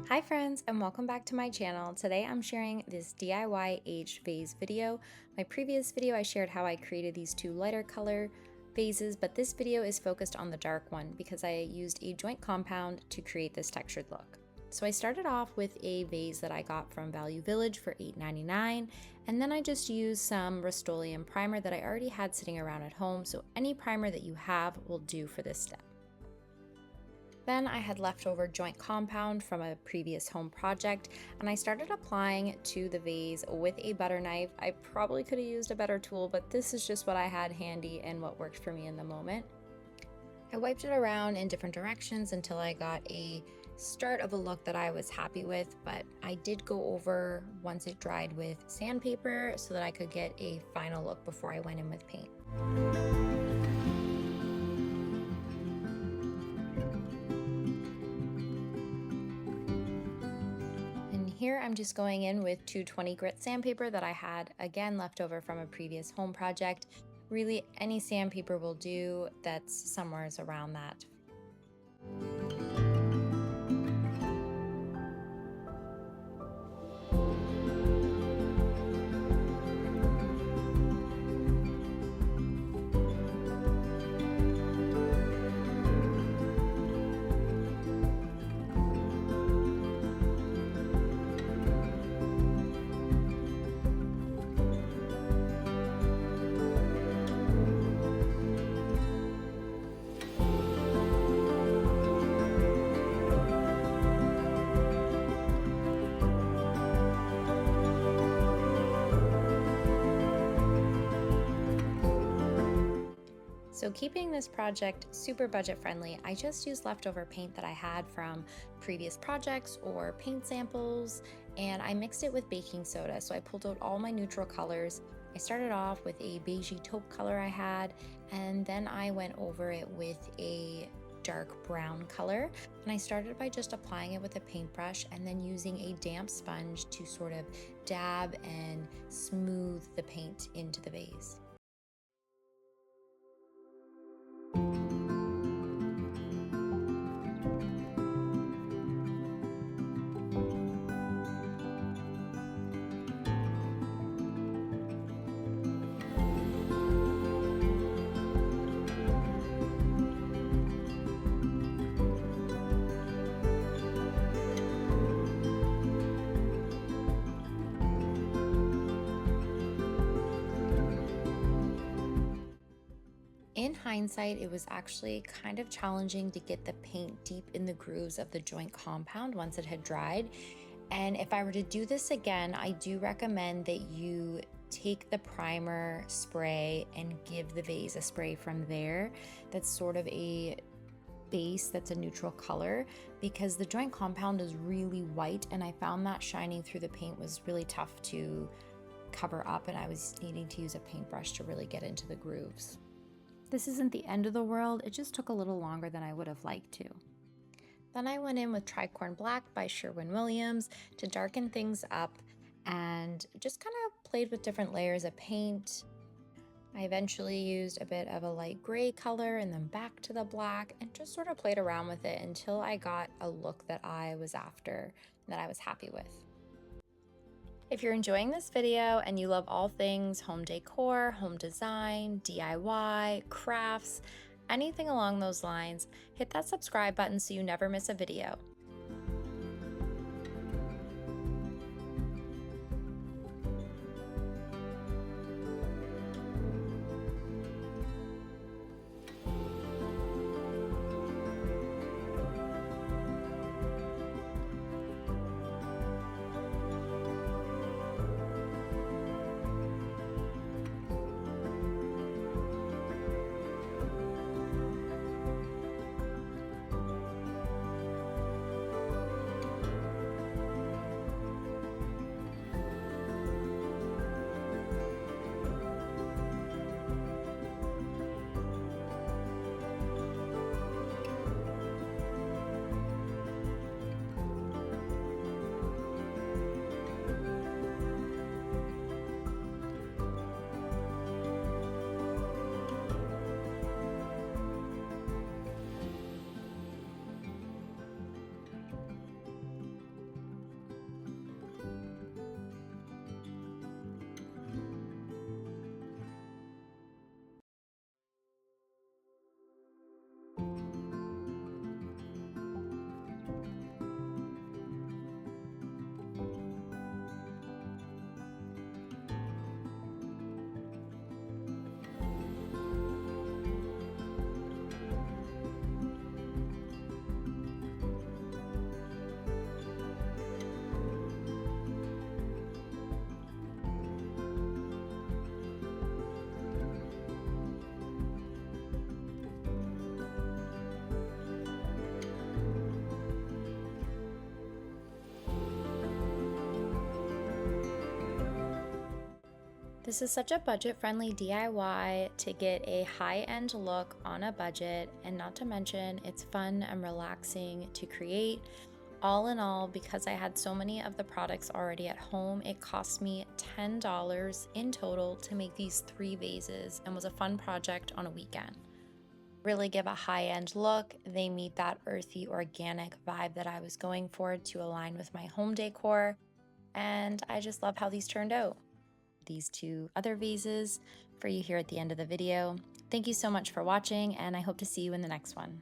Hi friends, and welcome back to my channel. Today I'm sharing this DIY aged vase video. My previous video I shared how I created these two lighter color vases, but this video is focused on the dark one because I used a joint compound to create this textured look. So I started off with a vase that I got from Value Village for $8.99, and then I just used some Rust-Oleum primer that I already had sitting around at home, so any primer that you have will do for this step. Then I had leftover joint compound from a previous home project, and I started applying to the vase with a butter knife. I probably could have used a better tool, but this is just what I had handy and what worked for me in the moment. I wiped it around in different directions until I got a start of a look that I was happy with, but I did go over once it dried with sandpaper so that I could get a final look before I went in with paint. Here I'm just going in with 220 grit sandpaper that I had again left over from a previous home project. Really any sandpaper will do that's somewhere around that. So keeping this project super budget friendly, I just used leftover paint that I had from previous projects or paint samples, and I mixed it with baking soda. So I pulled out all my neutral colors. I started off with a beigey taupe color I had, and then I went over it with a dark brown color. And I started by just applying it with a paintbrush and then using a damp sponge to sort of dab and smooth the paint into the vase. In hindsight, it was actually kind of challenging to get the paint deep in the grooves of the joint compound once it had dried. And if I were to do this again, I do recommend that you take the primer spray and give the vase a spray from there. That's sort of a base that's a neutral color, because the joint compound is really white and I found that shining through the paint was really tough to cover up, and I was needing to use a paintbrush to really get into the grooves. This isn't the end of the world, it just took a little longer than I would have liked to. Then I went in with Tricorn Black by Sherwin-Williams to darken things up and just kind of played with different layers of paint. I eventually used a bit of a light gray color and then back to the black and just sort of played around with it until I got a look that I was after and that I was happy with. If you're enjoying this video and you love all things home decor, home design, DIY, crafts, anything along those lines, hit that subscribe button so you never miss a video. This is such a budget-friendly DIY to get a high-end look on a budget, and not to mention it's fun and relaxing to create. All in all, because I had so many of the products already at home, it cost me $10 in total to make these 3 vases and was a fun project on a weekend. Really give a high-end look. They meet that earthy, organic vibe that I was going for to align with my home decor, and I just love how these turned out. These 2 other vases for you here at the end of the video. Thank you so much for watching, and I hope to see you in the next one.